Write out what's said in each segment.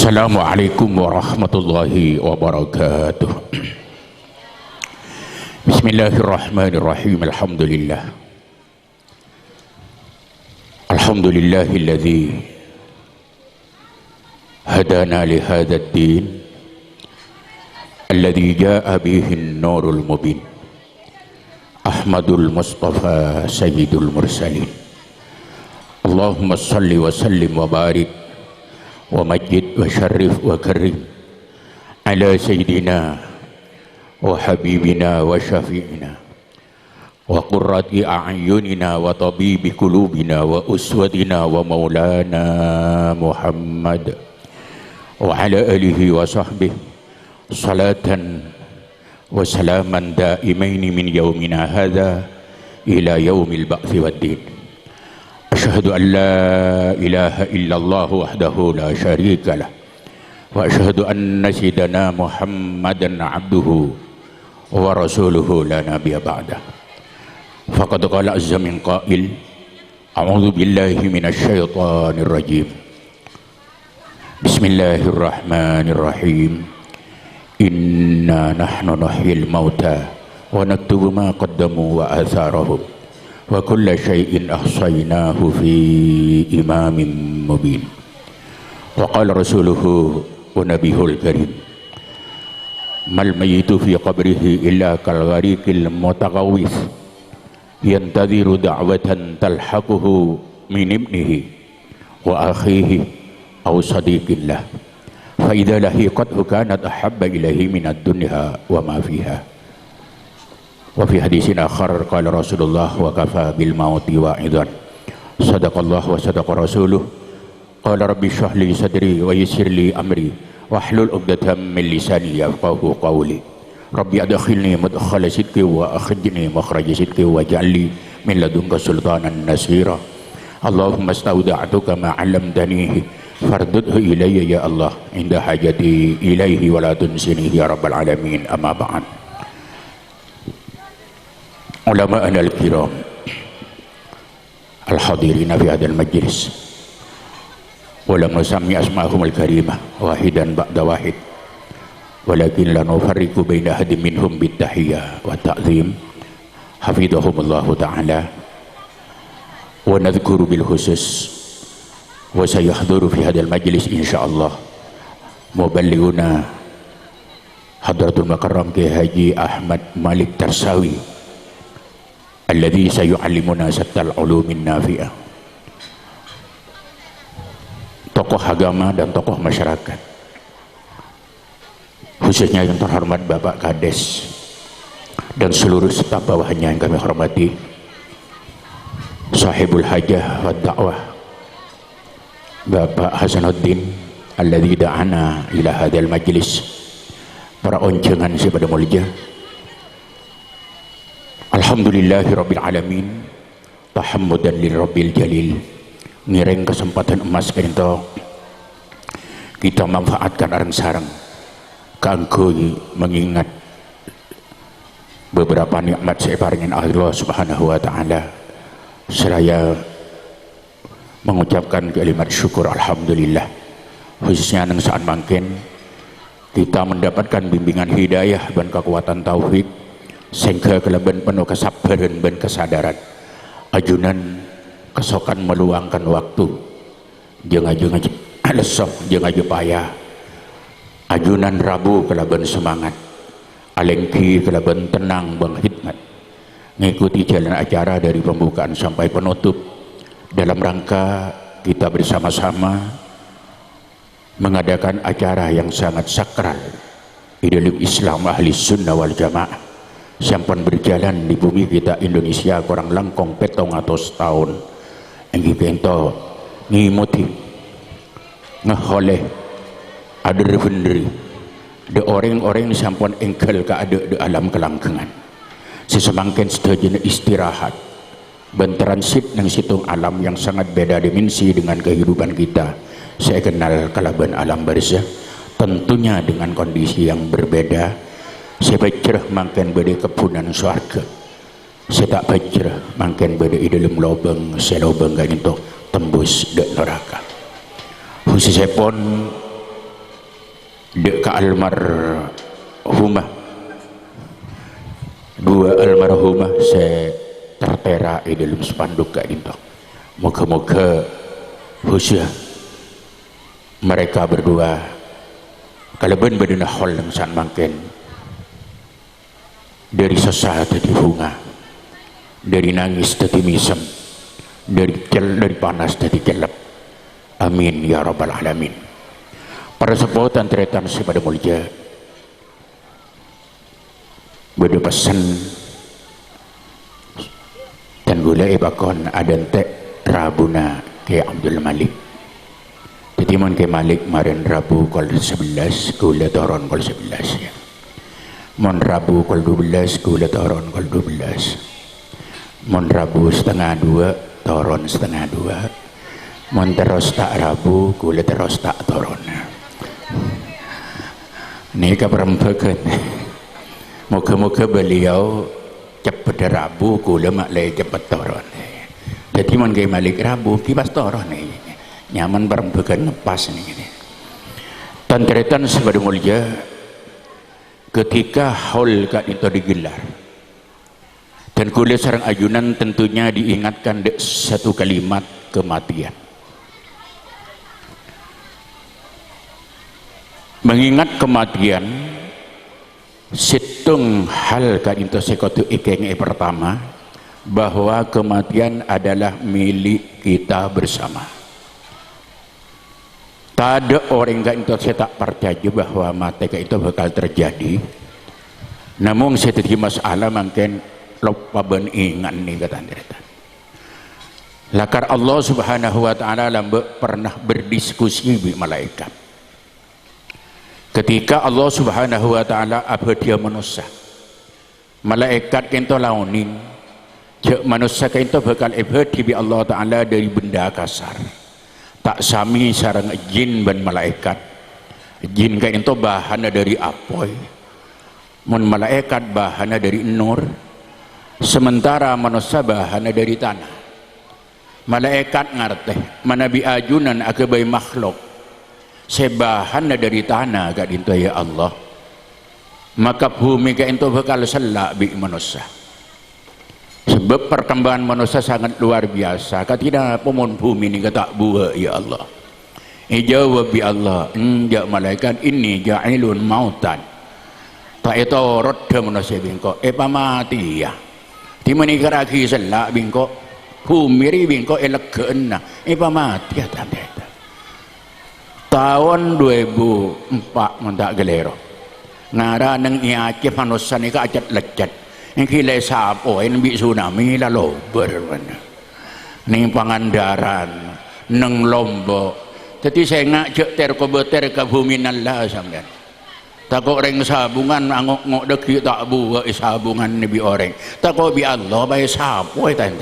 Assalamualaikum warahmatullahi wabarakatuh. Bismillahirrahmanirrahim. Alhamdulillahilladzi hadana li hadzal din alladzi jaa bihi an-nurul mubin. Ahmadul Mustafa sayyidul mursalin. Allahumma salli wa sallim wa barik wa majid wa syarif wa karim ala sayyidina wa habibina wa syafi'ina wa qurrati a'yunina wa tabibi qulubina wa uswatina wa maulana Muhammad wa ala alihi wa sahbihi salatan wa salaman daimaini min yaumina hadha ila yaumil ba'thi wad din. Asyhadu an la ilaha illallah wahdahu la syarika lah wa asyhadu anna sayyidana Muhammadan abduhu wa rasuluhu la nabiyya ba'dah. Faqad qala azza min qail a'udzu billahi minasy syaithanir rajim. Bismillahirrahmanirrahim. Inna nahnu nuhyil mauta wa naktubu ma qaddamu wa atharahum wa kulla syai'in ahsaynahu fi imamin mubin. Wa qala rasuluhu wa nabihul karim mal mayitu fi qabrihi illa kal ghariqil mutaqawwis yantadhiru da'watan talhaquhu min ibnihi wa akhihi aw sadiqillah fa idza lahiqathu kanat ahabba ilaihi minad dunya wa ma fiha. Wa fi hadisin akhar qala Rasulullah wa kafa bil mauti wa'idan. Sadaqallah wa sadaqa rasuluh. Qala rabbi shrah li sadri wa yassir li amri wahlul 'uqdatam min lisani yafqahu qawli. Rabbi adkhilni mudkhala sidqi wa akhrijni makhraja sidqi waj'alni min ladunka sultanan nasira. Allahumma astawda'tuka ma 'allamtanihi fardudhu ilayya ya Allah inda hajati ilaihi wa la tunsinihi ya rabbal alamin. Amma ba'd. Ulama al-kiram al-hadirina fi hadal majlis wa lam nusammi asma'ahum al-karimah wahidan ba'da wahid walakin la nufarriqu baina ahadin minhum bit-tahiyyah wa ta'zim hafidhahumullahu ta'ala wa nadhkuru bil khusus wa sayahduru fi hadal majlis insyaallah muballighuna hadratul mukarram Kiai Haji Ahmad Malik Tarsawi alladzi sayu'allimuna sattal ulumin nafi'ah. Tokoh agama dan tokoh masyarakat, khususnya yang terhormat Bapak Kades dan seluruh staf bawahnya yang kami hormati, sahibul hajah wa da'wah Bapak Hasanuddin alladzi da'ana ila hadzal majlis, para oncengan si pada mulja. Alhamdulillahi rabbil alamin, tahammudan lirabbil jalil. Ngiring kesempatan emas kento kita manfaatkan areng sareng kanggo mengingat beberapa nikmat separingin Allah Subhanahu wa taala. Seraya mengucapkan kalimat syukur alhamdulillah, khususnya nang saat mangken kita mendapatkan bimbingan hidayah dan kekuatan taufik sehingga kelebihan penuh kesabaran dan kesadaran ajunan kesokan meluangkan waktu jangan lesok jangan payah ajunan rabu kelebihan semangat alengki kelebihan tenang bang hikmat mengikuti jalan acara dari pembukaan sampai penutup dalam rangka kita bersama-sama mengadakan acara yang sangat sakral di dalam Islam ahli sunnah wal jamaah sampun berjalan di bumi kita Indonesia kurang langkong 700 tahun yang kento ngimuti ngeholeh ada bener de orang-orang sampun engkel ka ada di alam kelangkengan sesemangken sedaya istirahat ben transit nang situng alam yang sangat beda dimensi dengan kehidupan kita. Saya kenal kalaban alam barzah tentunya dengan kondisi yang berbeda. Saya baca mangken bade kepunan surga. Saya tak baca mangken bade di dalam lubang selubang kan itu tembus ke neraka. Khususnya pun dek ke almarhumah, dua almarhumah saya tertera di dalam spanduk kat dintok. Moga-moga khusyuk mereka berdua kalau ben-bedena hol yang san mangken dari sesah tadi bunga, dari nangis tadi misem, dari panas tadi gelap. Amin ya rabbal alamin. Para sepotan teretan sepada mulia beda pesan dan gula bakon adantek Rabuna ke Abdul Malik. Jadi mon ke Malik marin Rabu kol 11 gula toron kol 11 ya. Mon Rabu kol 12 gula toron kol 12. Mon Rabu setengah 2 toron setengah 2. Mon terus tak Rabu gula terus tak toron. Ini keperempuan. Moga-moga beliau cepat Rabu gula maklai cepat toron. Jadi mon ke Malik Rabu kibas toron nih. Nyaman perempuan ngepas nih. Tantretan sepada mulia ketika haul kat itu digelar dan kuliah sarang ayunan tentunya diingatkan satu kalimat kematian. Mengingat kematian situng hal kat itu sekotu ikeng pertama bahwa kematian adalah milik kita bersama. Tak ada orang yang saya tak percaya bahwa mati itu bakal terjadi. Namun saya tadi masalah mungkin lupa ben ingat nih kata mereka. Lakar Allah Subhanahu Wa Taala pernah berdiskusi dengan malaikat. Ketika Allah Subhanahu Wa Taala abadi manusia, malaikat kento launing, cek manusia kento bakal abadi bi Allah Taala dari benda kasar. Tak sami sarang jin dan malaikat. Jin kain itu bahannya dari apoy, mun malaikat bahannya dari nur, sementara manusia bahannya dari tanah. Malaikat ngerti manabi ajunan akabai makhluk sebahannya dari tanah gak dinto ya Allah, maka bumi kain itu bakal selak bi manusia. Sebab perkembangan manusia sangat luar biasa. Ketika pemun bumi ini kata buah ya Allah. Ijawab bi Allah, enjak malaikat ini ja'ilun mautan. Tak itu roda manusia bingko. Pamati ya. Di menikah lagi selak bingko. Bumi ini bingko elegan. Pamati ya tanda. Tahun 2004 mentak gelero. Ngara neng iacif manusia ini kacet lecet. Yang kilai sapo yang bi tsunami lalu berwana ning Pangandaran neng Lombok. Jadi saya ngajak terkobeter ke bumi nalla sampean takut orang sabungan angok-ngok deki tak buat sabungan nabi orang takut bi Allah bae sapo tanda.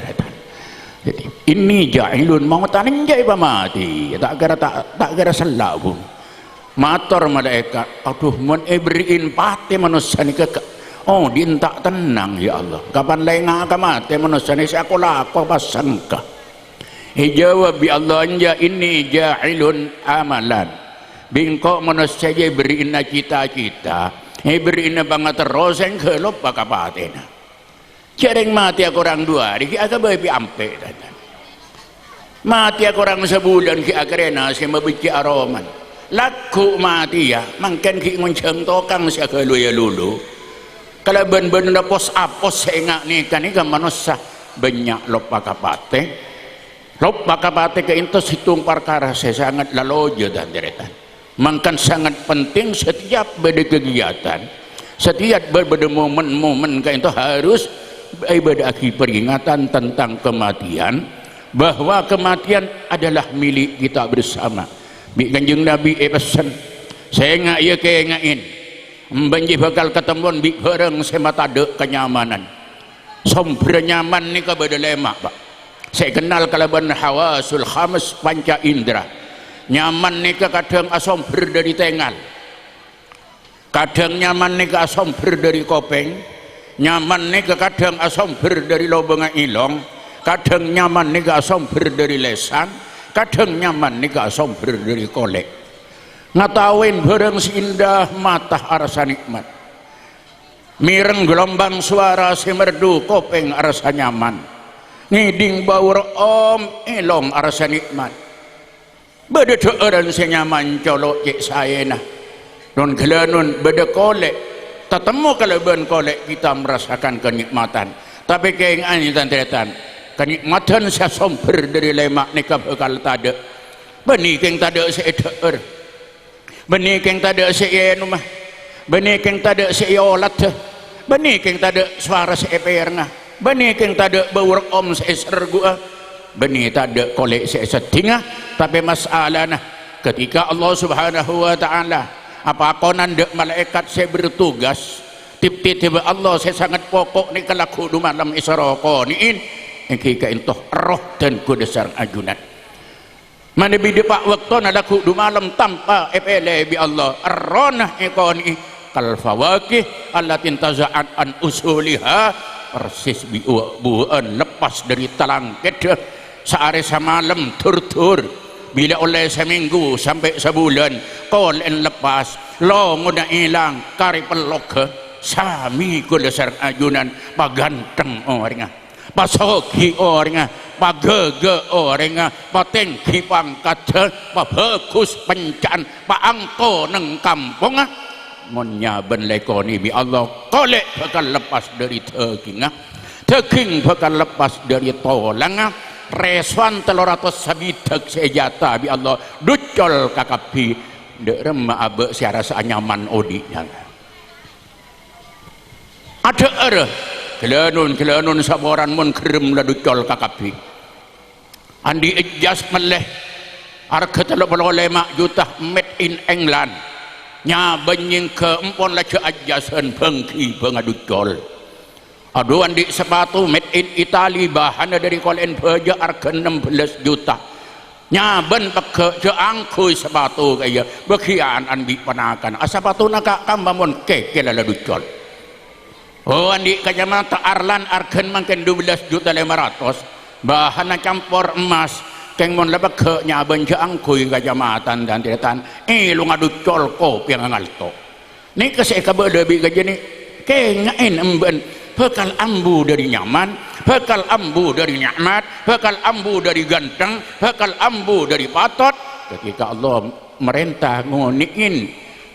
Jadi ini jahilun mautan enjai pamati tak kira selak pun mator malaikat aduh mun beriin pati manusia ni ke oh dintak tenang ya Allah kapan lain ngaka mati manusia ini saya laku pasangka jawab bi Allah anja ini jahilun amalan bingkok manusia je beriin cita-cita beriin banget terus yang kelop baka patina cereng mati aku orang dua diki agak bayi ampe mati aku orang sebulan ki akrena saya membenci aroman laku mati ya mungkin ki ngonceng tokang saya kalau ya lulu. Kalau benar-benar pos apos saya ingat nih kan ini manusia banyak lupa kapate ke itu situng perkara saya sangat laloja dan deretan. Mangkan sangat penting setiap beda kegiatan, setiap berbeda momen-momen ke itu harus beda peringatan tentang kematian, bahwa kematian adalah milik kita bersama. Bi Kanjeng Nabi pesan saya ingat ya kayak ingatin. Banjir bakal ketemuan bi bareng semata de kenyamanan. Sumber nyaman ni ke beda lemak pak. Saya kenal kalaban hawasul khams panca indra. Nyaman ni ke kadang asumber dari tengal. Kadang nyaman ni ke asumber dari kopeng. Nyaman ni ke kadang asumber dari lubang ilong. Kadang nyaman ni ke asumber dari lesan. Kadang nyaman ni ke asumber dari kolek. ngatawin bareng indah mata arasa nikmat, mireng gelombang suara si merdu kopeng arasa nyaman, ngiding baur om elong arasa nikmat, beda orang si nyaman colok cek saya nah non kelanun beda kolek tetemu kalau ben kolek kita merasakan kenikmatan, tapi keingan tan kenikmatan saya sumber dari lemak nikah bekal tada benih keng tada seeder benih keng tada seenu mah benih keng tada seolat benih keng tada suara seeper ngah benih keng tada baur om sesergu benih tada kolek sesetingah, tapi masalah nah ketika Allah subhanahu wa ta'ala apa konan dek malaikat saya bertugas tiba-tiba Allah saya sangat pokok ni kalaku du malam isra qaniin engki ka intoh roh dan kudasar ajunan mana bide pak waktu nadaku du malam tanpa epele bi Allah arronah ikoni kal fawakih allatin taza'at an usuliha persis buan lepas dari talangket sehari semalam tur-tur bila oleh seminggu sampai sebulan kol en lepas lo muda hilang kari pelok sami kudasar ajunan paganteng orangnya pasoki orangnya pagege orangnya patengki pangkat pabagus pencan paangko neng kampung monyaben lekoni bi Allah kolek bakal lepas dari teking bakal lepas dari tolang reswan 300 sabidak sejata bi Allah ducol kakapi dek remah abe siara nyaman odinya ada kelanun saboran mun kerem la ducol kakapi andi ijaz meleh harga 35 juta made in England nya benying ke empon la ajasan bengki bengaducol aduh andi sepatu made in Italy bahan dari kolen baja harga 16 juta nyaben peke angkui sepatu kaya bekian andi panakan sepatu naka kambamun keke lala ducol oh andi kacamata Arlan argen mangken 12.500.000 bahan campur emas keng mon lebek ke nyaben angkui kacamatan dan tidak lu ngaducol kopi yang ngalto ni kesek kabelebi kajani kengain emben bekal ambu dari nyaman, bekal ambu dari nikmat, bekal ambu dari ganteng, bekal ambu dari patot. Ketika Allah merintah ngoniin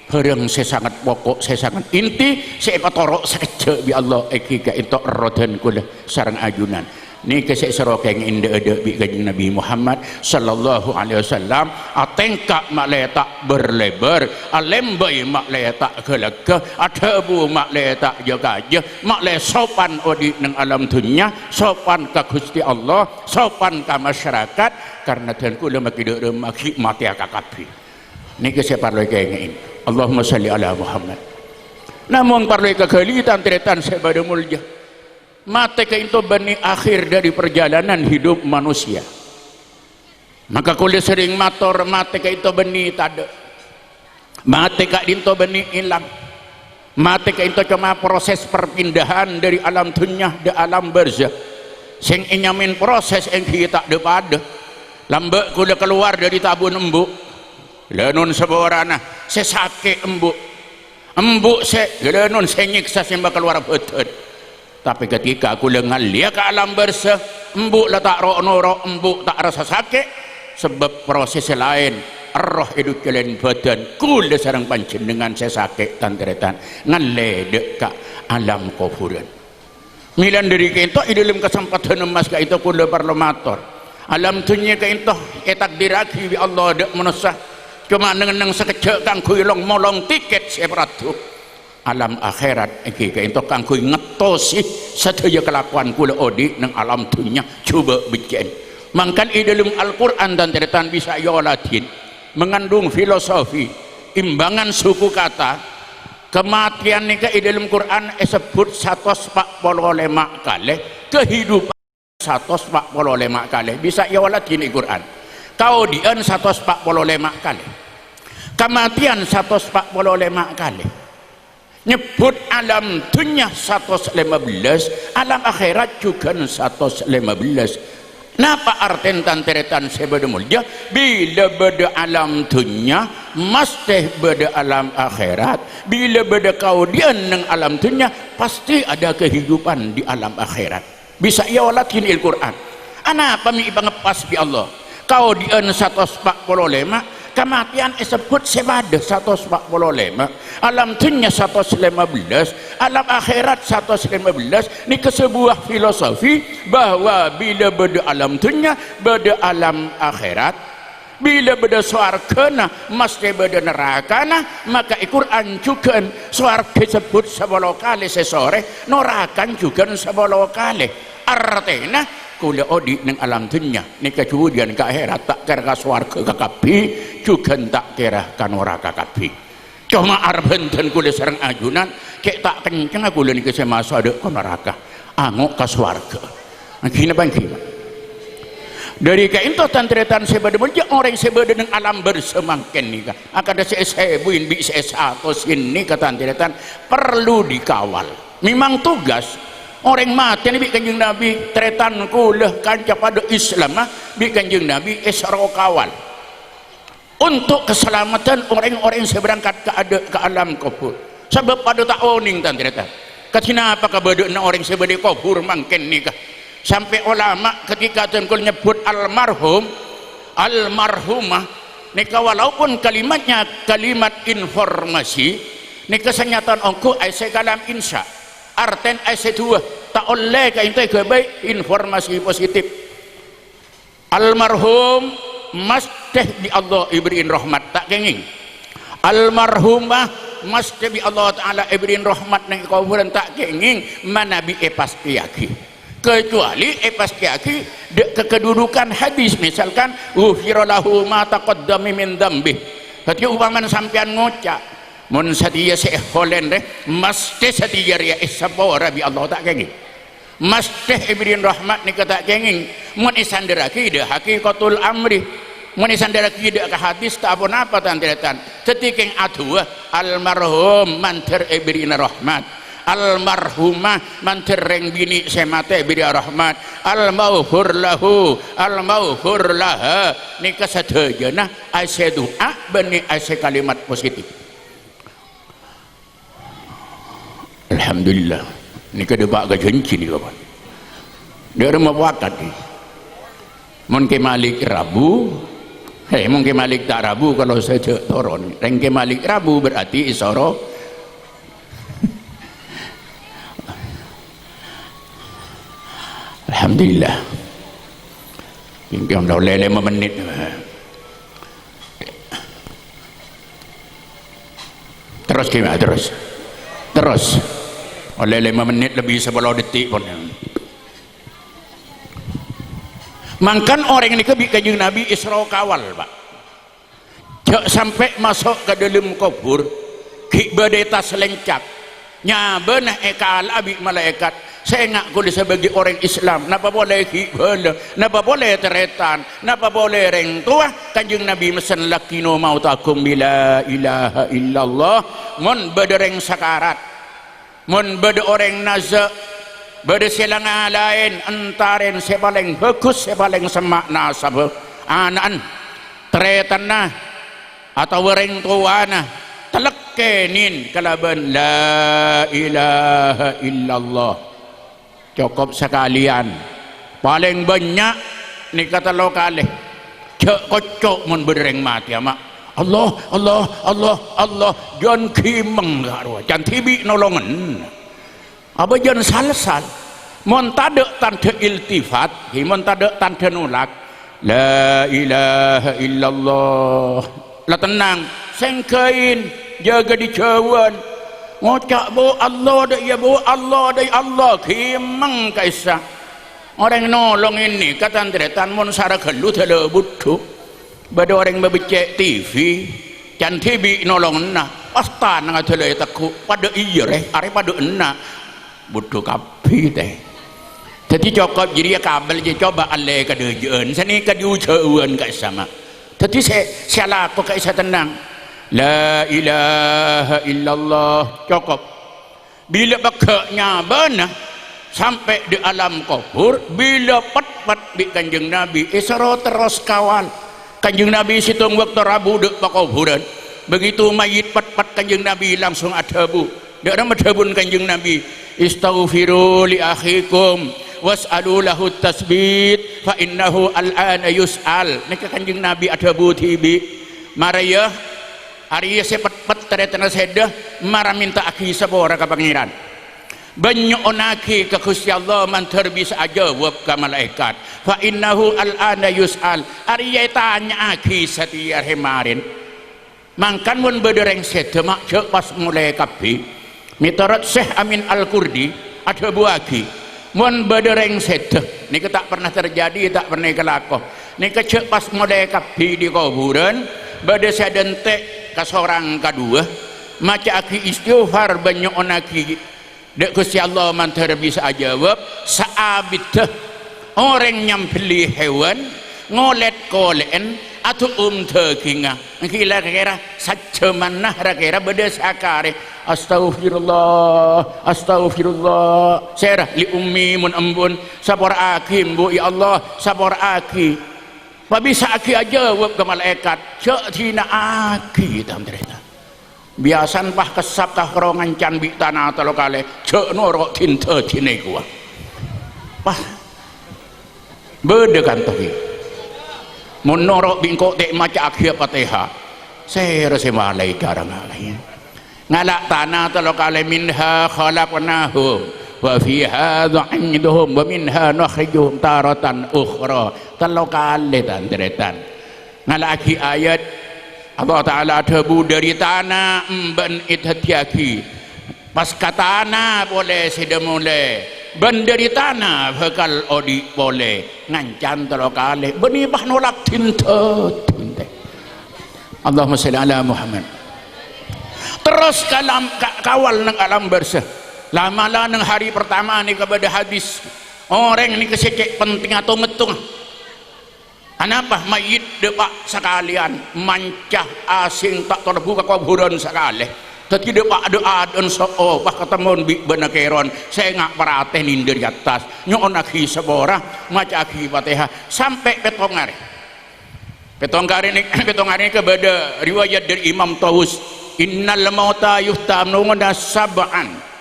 bareng saya sangat pokok, saya sangat inti, saya patorok saja bi Allah ekika itu rodan kula sarang ajunan. Ni kesek serokeng inde bi kanjeng Nabi Muhammad sallallahu alaihi wasallam atengka mak letak berlebar alembai mak letak gelegah adabu mak letak jaga mak le sopan odi nang alam dunia sopan ka Gusti Allah sopan ka masyarakat karena dan kula makido maki mati kakapi ni kesek parlo kengin Allahumma shalli ala Muhammad namun parlo kegalitan tretan sebada mulja mate itu bani akhir dari perjalanan hidup manusia maka kulit sering mator mate itu bani tada mate itu bani hilang mate itu cuma proses perpindahan dari alam dunia ke alam barzah sing inyamin proses yang kita depada lambe kulit keluar dari tabun embuk lanun seborana sesake embuk se lanun senyiksa sembah keluar betul. Tapi ketika aku lengan lihat ke alam bersah embuk letak roh noro embuk tak rasa sakit sebab proses lain roh hidup kalian badan kula sarang panjenengan saya sakit tanteretan ngaledek ke alam kufuran milan dari kita dalam kesempatan emas ke itu kula parlomator alam dunia ke itu takdiraki bi Allah dek menusah cuma neng sekejap kang kuilong molong tiket seperatu alam akhirat iki ka ento kang kuy ngetosi sadaya kelakuan kula odi nang alam dunia coba bikin mangkan i dalam Al-Qur'an dan teretan bisa yoladin mengandung filosofi imbangan suku kata kematian nika i dalam Quran disebut 145 kali kehidupan 145 kali bisa yoladin i Quran kaudian 145 kali kematian 145 kali nyebut alam dunia 115 alam akhirat juga 115 Napa arten tanteretan sebeda mulia bila beda alam dunia mesti beda alam akhirat. Bila beda kaudian nang alam dunia pasti ada kehidupan di alam akhirat. Bisa ia walakin Al-Quran. Anapa mi ipangepas bi Allah. Kaudian 145 kematian disebut sebada 145, alam dunia 115, alam akhirat 115. Ini ke sebuah filosofi bahwa bila beda alam dunia beda alam akhirat, bila beda swarga nah mesti beda neraka nah, maka Al-Quran juga swarga disebut 10 kali sesore, neraka juga 10 kali. Artinya kula odi nang alam dunia ni kemudian ke akhirat tak kira ke swarga ke kapi juga tak kira ke neraka kapi. Cuma arbenten kula sareng ajunan kek tak kenceng kula ni ke masa ada ke neraka angok ke swarga. Gina bangki dari kain to tantretan sebeda mulja orang sebeda nang alam bersemangken ni ka akada sebuin bi atau sini kata tantretan perlu dikawal. Memang tugas orang mati ni bi kanjeng Nabi tretan kulah kanca pada Islam bi kanjeng Nabi isra kawal untuk keselamatan orang-orang yang berangkat ke alam kubur. Sebab pada tak oning tan tretan katina apa kabede orang sebede kubur mangken nikah sampai ulama ketika tengkul nyebut almarhum almarhumah nikah walaupun kalimatnya kalimat informasi nikah senyataan ongko ai kalam insya arten ayat 2 tak oleh ka intai ke baik informasi positif. Almarhum mesti di Allah ibrin rahmat tak kenging. Almarhumah mesti di Allah taala ibrin rahmat nang kuburan tak kenging manabi pasti yaki. Kecuali pasti yaki kedudukan hadis misalkan ghufiralahu ma taqaddama min dzambi. Ketika umpama sampean ngucap mun sadia seholen mesti sadia ya isabora bi Allah tak kenging. Mesti ibrin rahmat ni kata kenging mun isanderaki de hakikatul amri mun isanderaki de ka hadis tak apa tanteretan tetiking adu almarhum manter ibrin rahmat almarhumah manter reng bini semate ibrin rahmat almauhur lahu almauhur laha ni kasadejana ase doa bani ase kalimat positif. Alhamdulillah ni kedebak ke jenci ni kawan dia rumah wakat ni mungkin malik Rabu mungkin malik tak Rabu kalau saya turun rengke malik Rabu berarti isoro Alhamdulillah yang dah lele 5 menit terus gimana terus oleh 5 menit lebih 10 detik pun mangkan orang ini kebi kanjeng Nabi isra kawal pak sampai masuk ke dalam kubur ki badeta selencap nyabenah ekal abi malaikat saya ngaku sebagai orang Islam napa boleh ki bala napa boleh teretan napa boleh reng tua kanjeng Nabi mesen lakino mautakum bila ilaha illallah mun badereng sakarat mun bade orang naza bade silang lain antaren sepaling bagus sepaling semakna sabab anan tretanna atau orang tuana telekkenin kalaban la ilaha illallah cukup sekalian paling banyak ni kata lokale cek kocok mun bereng mati ama Allah Allah Allah Allah jan kimeng garwa jan tibi nolongan apa jan salsal mun tade tante iltifat mun tade tante nulak la ilaha illallah la tenang sengkein jaga di cawan ngocak bo Allah dah ya bo Allah dah Allah kimeng kaisa orang nolong ini kata andretan mun sara kelu tele butuh bada orang babecek TV can TV nolong na pasta nang tele takku pada iya are pada enna butuh kapi teh jadi cokap jadi kabel je coba ale ka dejeun sini ka diuceueun ka sama jadi saya laku ka isa tenang la ilaha illallah cukup bila bakanya benar sampai di alam kubur. Bila pat-pat di Kanjeng Nabi Isra terus kawal Kanjeng Nabi situng waktu Rabu dek pakuburan. Begitu mayit pat-pat Kanjeng Nabi langsung adabu dek madhabun Kanjeng Nabi, istaghfiru li akhikum was'alu lahu tasbit fa innahu al'ana yus'al. Nika Kanjeng Nabi adabu tibi maraya Arya sepet-pet teretana sedah marah minta aki sabora ka pangeran. Banyak onaki ke Gusti Allah mantar bisa jawab ke malaikat. Fa innahu al-ana yus'al. Arya tanya aki setiap hemarin. Mangkan mun bedereng sedah mak cek pas mulai kapi. Mitarot Syekh Amin Al-Kurdi ada buaki. Mun bedereng sedah. Ini tak pernah terjadi, tak pernah kelako. Ini cek pas mulai kapi di kuburan. Bade sedentek kasorang kedua maca aki istighfar banyak onaki dek Gusti Allah mantar bisa jawab saabit orang nyampeli hewan ngolet kolen atau tekinga kira-kira sacemanah kira bade sakare astagfirullah astagfirullah serah li ummi mun ambun sabor aki bu ya Allah sabor aki. Pak bisa aki aja jawab ke malaikat cek tina aki tam cerita biasan pah kesap tah kerongan can bi tanah talo kale cek norok tinta cine gua pah beda kan tapi mun norok bingkok tek maca aki Fatihah saya rasa malai garang alai ngalak tanah talo kale minha khalaqnahum wa fiha dhu'induhum wa minha nukhrijuhum taratan ukhra kalau kali tanteretan ngalaki ayat Allah Ta'ala debu dari tanah ben itatiaki pas ke tanah boleh sudah mulai ben dari tanah bakal odi boleh ngancan kalau kali benibah nolak tinta Allahumma salli ala Muhammad terus kalam kawal nang alam bersih lama-lama nang hari pertama ni kepada hadis orang ni kesekek penting atau ngetung anapa mayit depak sekalian mancah asing tak terbuka kuburan sekali tapi depak ada so pas ketemu bi benakeron saya ngak perhatian dari atas nyon aki seborah maca aki Fatihah sampai petongare ini kepada riwayat dari Imam Tawus innal mauta yuhtamuna sab'an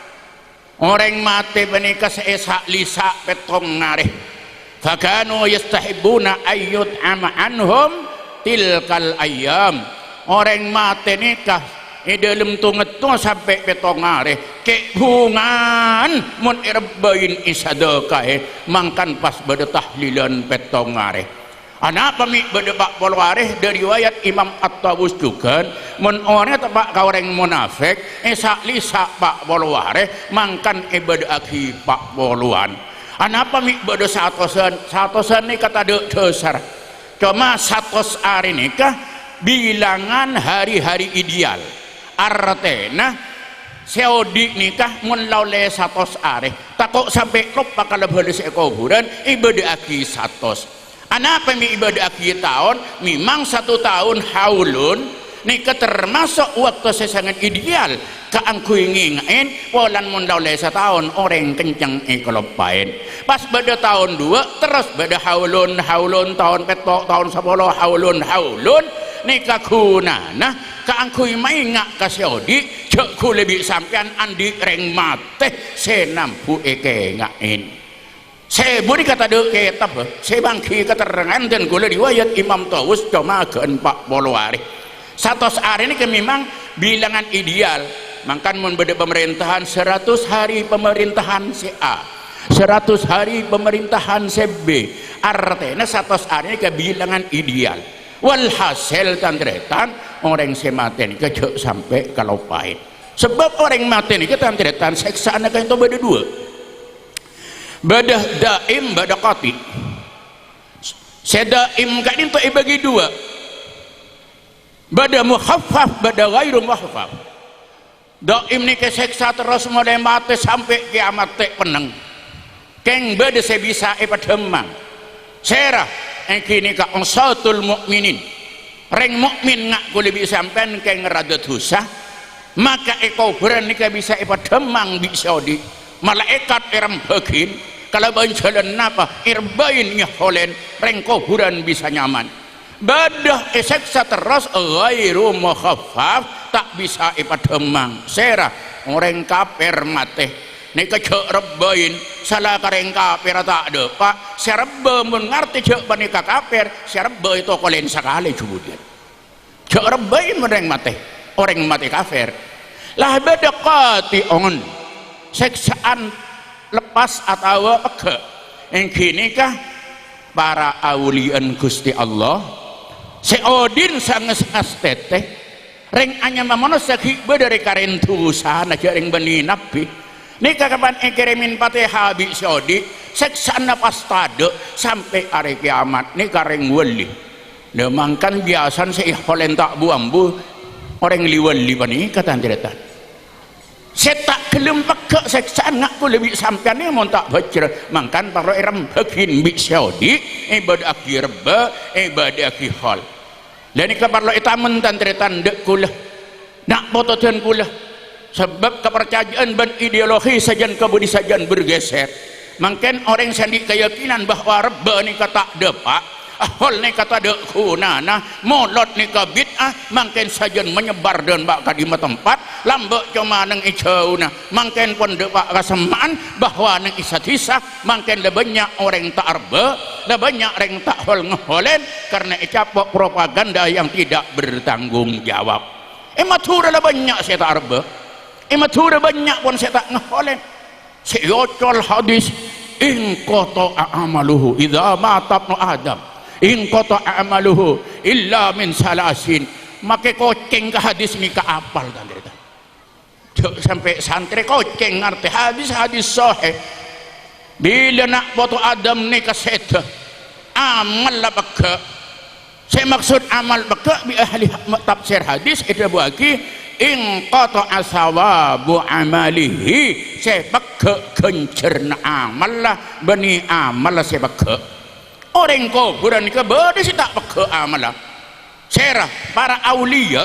orang mati benika seesak lisa petong ngareh fakanu yastahibuna ayyut anhum tilkal ayyam orang mati nikah dalam tungetung sampai petong ngareh ke bungan mun irbain isadakahe mangkan pas beda tahlilan petong ngareh anak pami berdebak polwareh dari riwayat Imam At-Tawus juga mun orang tepak ka orang munafik sak lisa pak polwareh mangkan ibadah aki pak poluan anak pami berde satosan ni kata dasar cuma satos hari nikah bilangan hari-hari ideal artena seodi nikah mun laule satos hari takut sampai lupa kalau boleh sekuburan ibadah aki satos anak pemi ibadah akhir tahun memang 1 tahun haulun nikah termasuk waktu sesangat ideal keangku ingin polan mundau lesa tahun orang kencang kelopain pas pada tahun 2 terus pada haulun tahun petok tahun 10 haulun nikah kunana keangku ingin kasyodi cekku lebih sampean andi reng mate senampu ngain saya boleh kata dek kitab saya bangki keterangan dan gula riwayat Imam Tawus cuma ke 40 hari 100 hari ini memang bilangan ideal makan membeda pemerintahan 100 hari pemerintahan si A 100 hari pemerintahan si B artinya 100 hari ini ke bilangan ideal walhasil tandretan orang semati ini kecek sampai kalau pahit sebab orang mati ini tandretan seksaan kan itu beda dua badah daim badah qati sedaim kan itu bagi dua badah mukhaffaf badah ghairu mukhaffaf daim ni keseksa terus mulai mati sampai kiamat tek peneng keng badah saya bisa demang serah kini ka unsatul mukminin reng mukmin ngak kuli bisa sampean keng rada dosa maka kuburan ni bisa demang bisa di malaikat iram bakin kalau banjalan napa irbain nyaholen reng kuburan bisa nyaman badah eseksa terus ghairu mukhaffaf tak bisa ipademang serah orang kafir mate nika cek rebain salah kareng kafir tak ada pak serba mengerti cek panika kafir serba itu kolen sekali kemudian cek rebain orang mate kafir lah beda qati'un seksaan lepas atau peke yang kini kah para aulian Gusti Allah seodin sanges teteh reng anya mamono sakik dari karen tusana jaring bani nabi nika kapan ekirimin pate habi seodi seksaan lepas tade sampai hari kiamat nika reng wali demangkan biasan seihholen tak buambu orang liwali pani kata cerita saya tak gelem pekak seksaan ngak ku lebih sampean ni mau tak baca mangkan para iram bakin bi saudi ibadah akhirba ibadah akhihal dan ini kabar lo itamen tan tretan dek kulah nak pototan kulah sebab kepercayaan dan ideologi sajan kebudi sajan bergeser mangkan orang sandi keyakinan bahwa Rabba ni kata depak ahol ni kata dek kunana molot ni ka bid'ah mangken sajen menyebar dan bak kadima tempat lambek cuma nang icauna mangken pun dek bak kasamaan bahwa nang isat-isah mangken le banyak orang tak arba le banyak orang tak hol ngeholen karena icapok propaganda yang tidak bertanggung jawab matura le banyak saya tak arba matura banyak pun saya tak ngeholen seyocol hadis in qata amaluhu idza mata ibnu adam in qata amaluhu illa min salasin make koceng ke hadis ni ke apal kan cerita sampai santri koceng ngerti hadis sahih bila nak foto Adam ni kaset amal lah baka saya maksud amal baka bi ahli tafsir hadis itu bagi in qata asawabu amalihi saya baka kencerna amal lah bani amal lah saya baka orang kuburan ke bade si tak peke amalah serah para aulia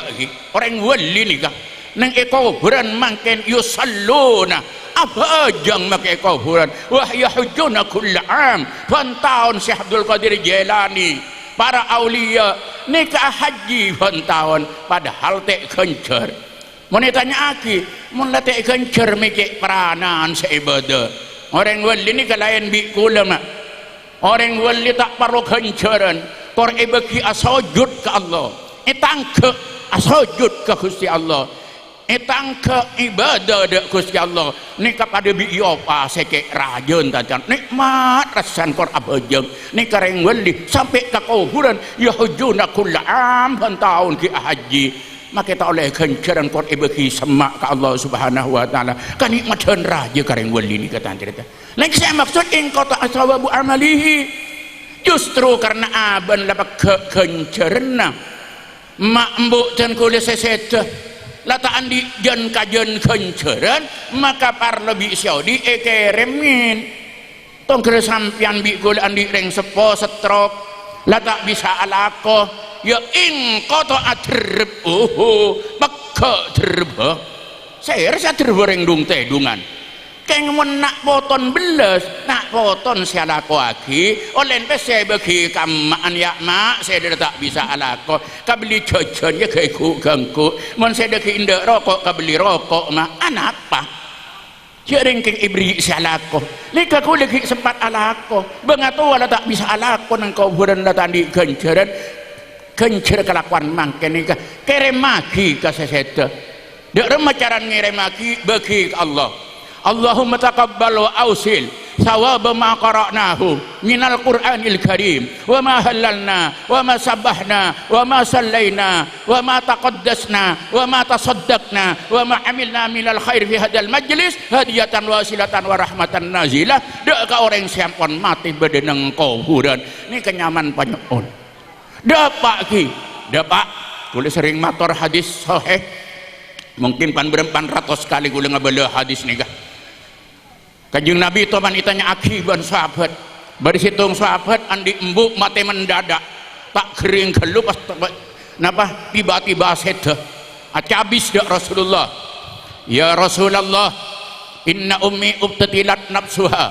orang wali ni kah nang kuburan mangken yusalluna apa ajang make kuburan wah yahujuna kull am tahun Syekh Abdul Qadir Jailani para aulia nikah haji tahun padahal tek kencer mun ditanya aki mun tek kencer make peranan seibadah orang wali ni kalayan bi ulama orang wali tak perlu kencaran kor bagi asujud ke Allah itangke asujud ke Gusti Allah itangke ibadah dek Gusti Allah ni kepada bi yopa seke rajun tajan nikmat rasan kor abajeng ni kareng wali sampai ke kuburan yahujuna kull am tahun ki haji maka tak oleh kencaran kor bagi semak ke Allah Subhanahu wa taala kan nikmat dan raja kareng wali ni kata cerita lagi saya maksud in qata asawabu amalihi justru karena aban la kencerna mak mbok dan kuliah seseta lata andi jan kajen kenceran maka par lebih saudi keremin tong kere sampian bi kuliah andi reng sepo setrok lata bisa alako ya in qata adrib maka drib saya rasa drib reng dung tedungan keng nak poton belas nak poton saya lako lagi oleh saya bagi kamaan ya mak saya tak bisa alako kabeli jajan ya kayak ganggu mon saya deki indah rokok kabeli rokok mak anak apa jaring keng ibri saya lako lika ku lagi sempat alako bengatu wala tak bisa alako nang kuburan la tandi kenceran kencer kelakuan mangken nika keremaki ka seseta dek remacaran ngeremaki bagi Allah Allahumma taqabbal wa ausil sawaba ma qara'nahu minal Qur'anil Karim wa ma halalna wa ma sabbahna wa ma sallaina wa ma taqaddasna wa ma tasaddaqna wa ma amilna minal khair fi hadal majlis hadiyatan wasilatan wa rahmatan nazilah dek ka orang sampun mati bedeneng kuburan ini kenyaman panyon dapak ki dapak kulit sering matur hadis sahih mungkin pan berempan ratus kali kulit ngabala hadis nih kah Kanjeng Nabi itu man itanya akiban sahabat bari situng sahabat andi embuk mati mendadak tak kering gelu pas napa tiba-tiba sedeh acabis dak Rasulullah ya Rasulullah inna ummi ubtatilat nafsuha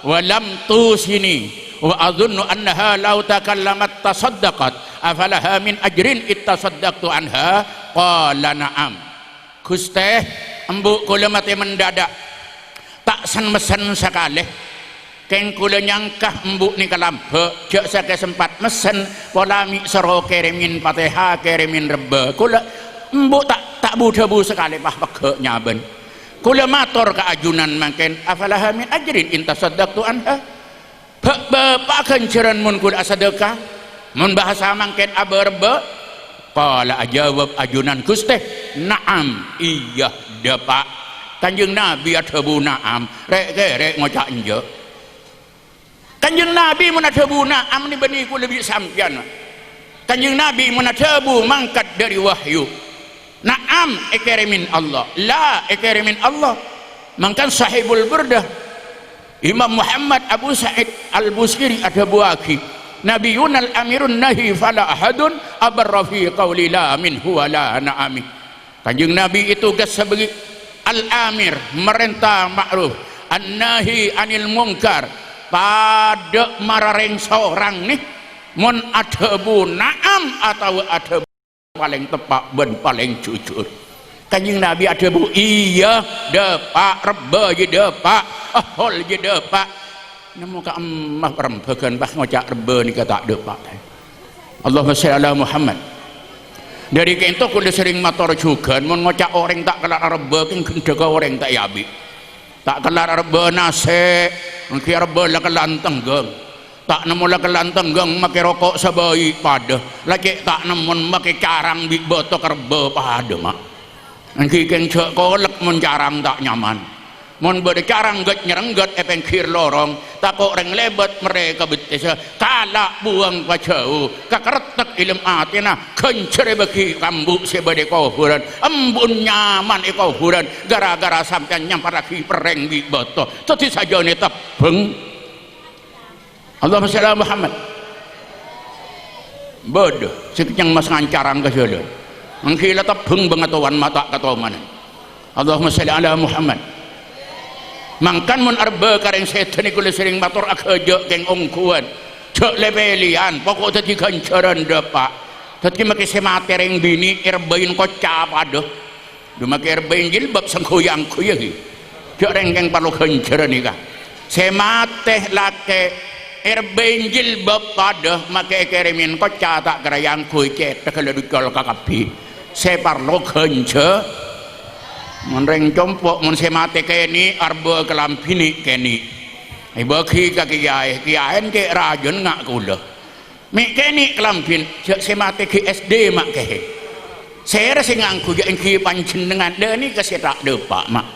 wa lam tusini wa adhunnu annaha law takallamat tasaddaqat afalaha min ajrin ittasaddaqtu anha qala na'am. Gusti embuk kula mati mendadak tak san mesen sekali keng kula nyangkah embuk ni kalambek jak sake sempat mesen pola mi sero kirimin Fatihah kirimin reba kula embuk tak budabu sekali pah pegek nyaben kula matur ke ajunan mangken afalaha min ajrin intasaddaqtu anha bapak ganjaran mun kula sedekah mun bahasa mangken aberbe qala ajawab ajunan Gusti na'am iya dapat Kanjeng Nabi adhabu na'am rek ngocak enje Kanjeng Nabi mun adhabu na'am ni bani kula lebih sampeyan Kanjeng Nabi mun adhabu mangkat dari wahyu na'am ikrimin Allah la ikrimin Allah mangkan sahibul burdah Imam Muhammad Abu Sa'id Al-Busiri adhabu aki Nabiyun al-amirun nahi fala ahadun abarra fi qawli la minhu wa la na'ami. Kanjeng Nabi itu gas sebagai al-amir merintah ma'ruf an-nahi anil munkar pada marareng seorang nih mun adhabu na'am atau adhabu paling tepat ben paling jujur. Kanjeng Nabi adhabu iya depak reba je depak ahol je depak nemu ka emah perembagan pas ngocak reba ni kata depak Allahumma shalli ala Muhammad. Dari kento kudu sering matur juga mun ngocak orang tak kelar reba king gendega orang tak yabi tak kelar reba nase engki reba la kelan tenggeng tak nemu la kelan tenggeng make rokok sabai pada lagi tak nemu make carang bi botok reba pada mak engki keng cek kolek mun carang tak nyaman mun bercarang get nyerengget epeng kir lorong takok reng lebet mereka betis kalak buang pacau kakeretek ilm atina kencere bagi kambu sebade kuburan embun nyaman kuburan gara-gara sampean nyampar lagi pereng di boto tadi saja ini tebeng Allahumma shalli ala Muhammad bodoh sekenyang mas ngancarang ke jalan mengkila tebeng bengatuan mata katoman Allahumma shalli ala Muhammad. Mangkan mun arba kareng setan iku sering matur agejo keng ungkuan cek lebelian pokok dadi ganjaran dapak dadi make semate reng bini irbain koca padeh dumake irbain jilbab sengkuyang-kuyang cek reng keng perlu ganjaran ika semate lake irbain jilbab padeh make kirimin koca tak kerayang kuy cetek ledukol kakapi separlo ganjaran mun reng compok mun semate keni arba kelampini keni bagi ka kiai kiaen ke rajon ngak kula mi keni kelampin semate ki SD mak ke saya sing ngangku je engki panjenengan deni kesetak depak mak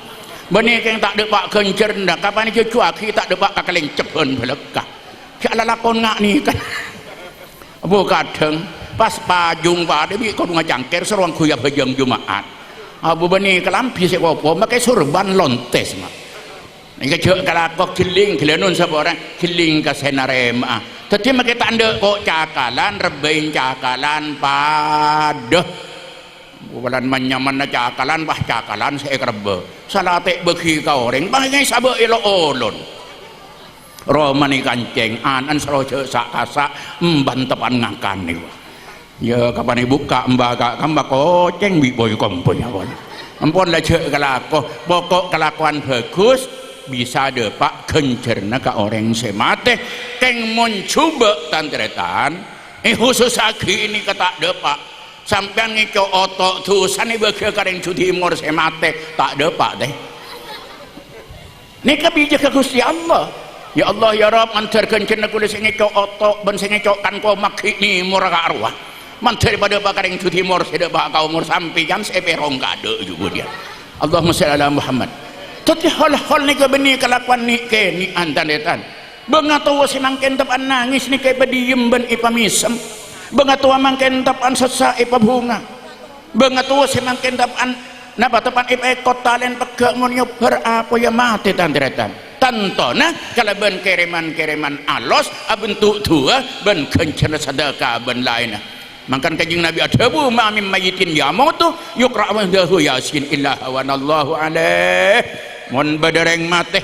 beni keng tak depak kencer ndak kapan cucu aki tak depak ka keleng cepon belekah cak lalakon ngak ni kan bu kadang pas pajung pade bi kok ngajangker seruang kuyap hejang Jumaat abu bani kelampi sekopo makai surban lontes mak ini kejauh kalakok kiling kilenun seorang kiling ke senarema tadi makai tanda kok cakalan rebain cakalan padah bulan manyaman na cakalan bah cakalan seekrebe salate bagi kau orang bangai sabar elo olon romani kanceng anan serojo sak kasak bantepan ngangkan nih ya kapan buka mbak kambak koceng bi boy kompon ampun lah cek kelako pokok kelakuan bagus bisa depak gencerna ke orang semate keng mun coba tantretan khusus lagi ini ketak depak sampean ngiko otok tusan ini bagi kareng cuti timur semate tak depak deh ini kebijakan Gusti Allah ya Allah ya Rabb mantar gencerna kulis ngiko otok ben ngiko kan komak ini murah arwah man daripada bakar yang cuti mor sedek bak kau mor sampikan seperong kade juga dia Allahumma shalli ala Muhammad tapi hal-hal ni kebeni kelakuan ni ke ni antanetan bengatawa semangken tapan nangis ni ke pediem ben ipamisem bengatawa mangken tapan sesak ipabunga bengatawa semangken tapan napa tapan ipekot talen pegak mun nyobar apa ya mati tantanetan tantona kalau ben kiriman alos abentuk dua ben kencana sedekah ben lainnya makan kanjeng Nabi adhabu ma'amim mayitin yamutu yukra'u dahu yasin illa hawanallahu alaih mon badereng mateh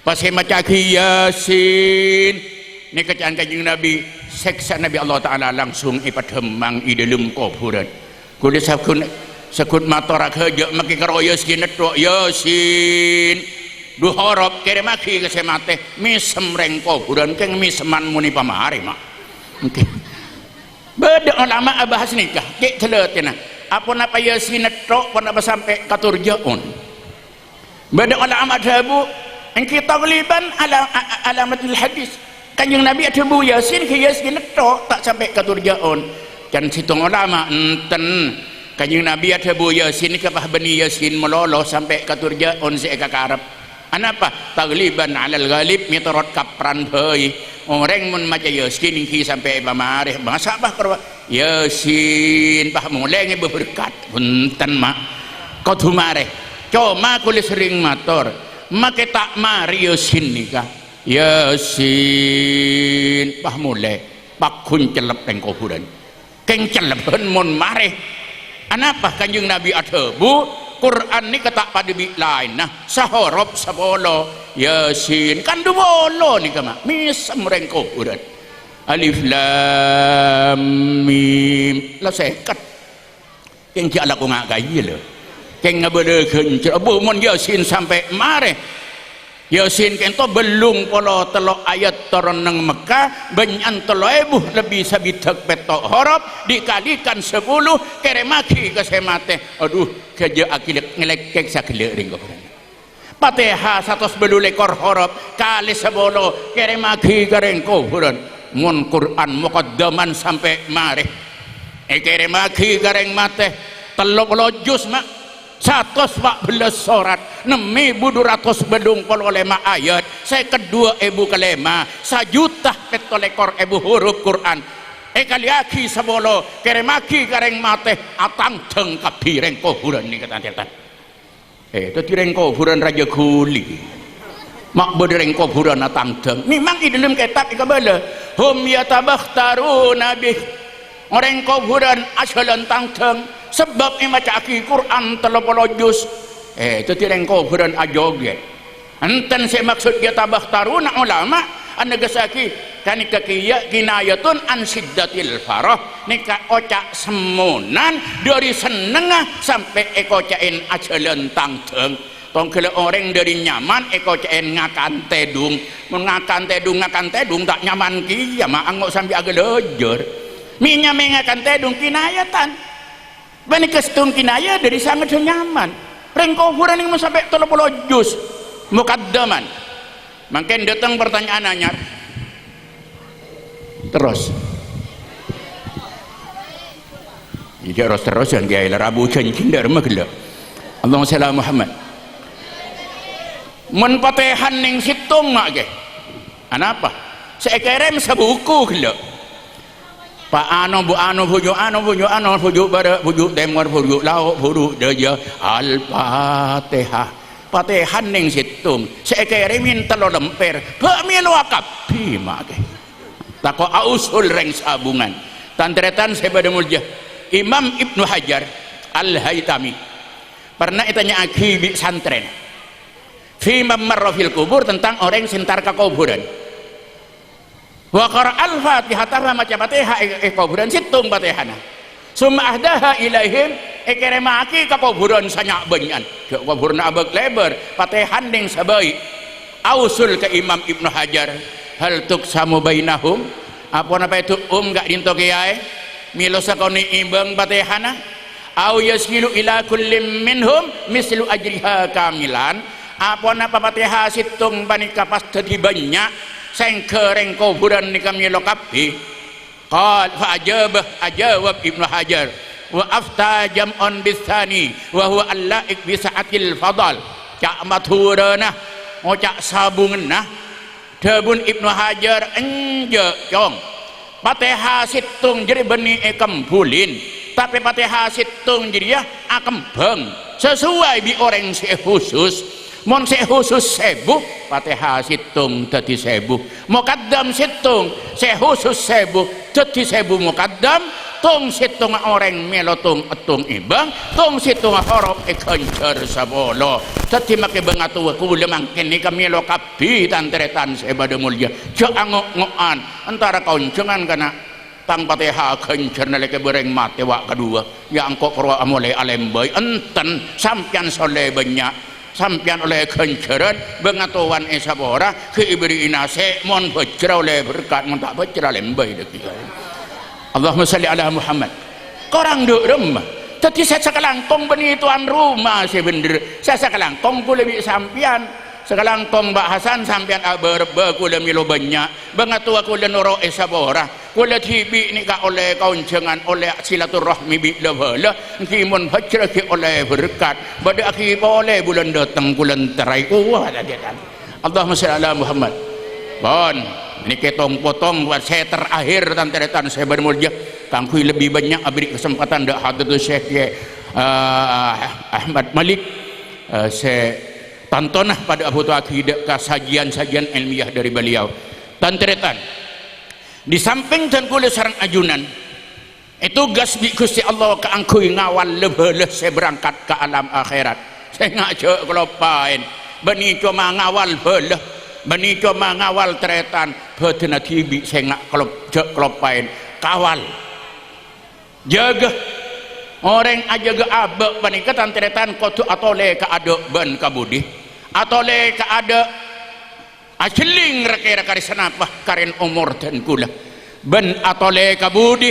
pasti maca Yasin ni kecaan kanjeng Nabi seksa Nabi Allah Ta'ala langsung ipadhemang i dalam kuburan kudu sakun matorak haja maki karo Yasin netok Yasin duhorop kere maki kesemate misem reng kuburan keng miseman muni pamari mak okay. Beda ulama bahas nikah cek celetina apa napa Yasin netok apa napa sampai katurjaun beda ulama dhabu kita geliban alamatul hadis kanjeng Nabi ada bu Yasin ke Yasin netok tak sampai katurjaun dan situng ulama enten kanjeng Nabi ada bu Yasin kapah bani Yasin melolo sampai katurjaun seeka karep anapa tagliban alal ghalib mitorot kapran heuy orang mun maca Yasin ki sampai pamareh masa bah kerwa Yasin bah mulai berberkat punten mak kau tumareh cuma kulis sering mator make tak mari Yasin nikah Yasin bah mulai pak kun celep teng kuburan keng celepen mun mareh anapa kanjeng Nabi adebu Quran ni ketak pada bi lain nah sahorop sabolo Yasin kan dubolo ni kama misem reng kuburan alif lam mim la seket keng ci ala ko ngagai le keng ngabeudekeun bu mun Yasin sampai mare Yasin kento belum polo telo ayat turun nang Mekah banyan telo ebuh lebih sabitek petok horop dikalikan 10 kere maki kesemate aduh kerja akilek ngelekek sakile ring kuburan Fatihah 100 lekor horop kali 10 kere maki gareng kuburan mun Quran muqaddaman sampai mare kere maki gareng mate 30 juz mak 114 surat 6.200 bedung polo lema ayat saya kedua ibu kelema 1 juta petolekor ibu huruf Quran kali aki sabolo keremaki kareng mate atang teng kabireng kuburan ni ketantetan itu tireng kuburan raja kuli mak bereng kuburan atang teng memang di dalam kitab ikabala hum yatabakhtaruna bih orang kuburan asalan tang teng sebab maca aki Quran 30 juz itu tireng kuburan ajoget enten saya maksud dia tabakhtaruna ulama anda gesaki kanika kiya kinayatun an siddatil farah nika ocak semunan dari senengah sampai ekocain ajalan tangteng tong kele orang dari nyaman ekocain ngakan tedung mengakan tedung tak nyaman kiya mah anggo sampai agak lejer minya mengakan tedung kinayatan bani kestung kinaya dari sangat nyaman reng kuburan yang sampai 30 juz mukaddaman makin datang pertanyaan anyar terus iya terus yang kiai rabu cincin dari magla Allahumma shalli ala Muhammad mun Fatihah ning situng mak ge anapa saya kirim sebuku gila Pak bujuk bara bujuk demor bujuk lauk bujuk deja al-Fatihah Fatihah ning situng saya kirimin 3 lemper pak milu akap bima ke tako ausul reng sabungan tantretan saya pada muljah Imam Ibnu Hajar Al-Haytami pernah itanya akibi santren fi marrafil kubur tentang orang sintar ke kuburan wa qara al-Fatihah tarah maca Fatihah kuburan situng Fatihana summa ahdaha ilaihim keremaki ka kuburan sanyak banyan kuburan abag lebar Fatihah ning sabai ausul ke Imam Ibnu Hajar hal tuksamu bainahum apa itu gak dinto kiai milo sakoni imbang Fatihana au yasgilu ila kullim minhum mislu ajriha kamilan apa Fatihah situng panika pas dadi banyak sengkereng kuburan ni kami lokapi qal fa ajawab Ibnu Hajar wa afta jam'un bisani wa huwa allaik bi sa'atil fadal cak mathurana ngocak sabungenah dabun Ibnu Hajar enje cong Fatihah situng jadi beni kempulin tapi Fatihah situng jadi ya akembang sesuai bi orang khusus mon khusus sebuh Fatihah situng dadi sebuh mukaddam situng khusus sebuh dadi sebuh mukaddam tung situng orang melotung etung ibang tung situng horop kencer sabolo tadi make bangatu aku lemangkin ni kami lo kapi tantretan sebada mulia ngok-ngokan antara kauncengan kana tang pateha kencer nalike bereng mate wak kedua ya angkok perwa amole alembay enten sampian soleh banyak sampian oleh kenceran bengatuan esabora keibri inase mon bejra oleh berkat mon tak bejra lembay deki Allahumma salli ala Muhammad korang duk remah tadi saya sekalangkong beni tuan rumah saya bener saya sekalangkong ku lebih sampian sekalangkong Mbak Hasan sampian aberba ku lebih banyak bengatua ku lenoro esabora kula tibi ni ka oleh kauncengan oleh silaturahmi bi lebala kimun bejra ki oleh berkat pada akhir oleh bulan datang bulan terai wah dia kan Allahumma salli ala Muhammad bon ini ketong potong buat saya terakhir tanteretan saya bermulia kangkui lebih banyak beri kesempatan dak hadatul Syekh Ahmad Malik saya tontonlah pada Abu Tuaqidah kasajian-sajian ilmiah dari beliau tanteretan di samping dan kula sarang ajunan itu gas bi Gusti Allah keangkui ngawal lebeleh saya berangkat ke alam akhirat saya ngajak kelopain beni cuma ngawal beleh beni cuma ngawal teretan betena tibi saya ngak kelopain kawal jaga orang aja ke abek beni ketan teretan kotu atau le ke adek ben kabudi atau le ke adek ajeling reka-reka sanapah karen umur dan kula ben atau le kabudi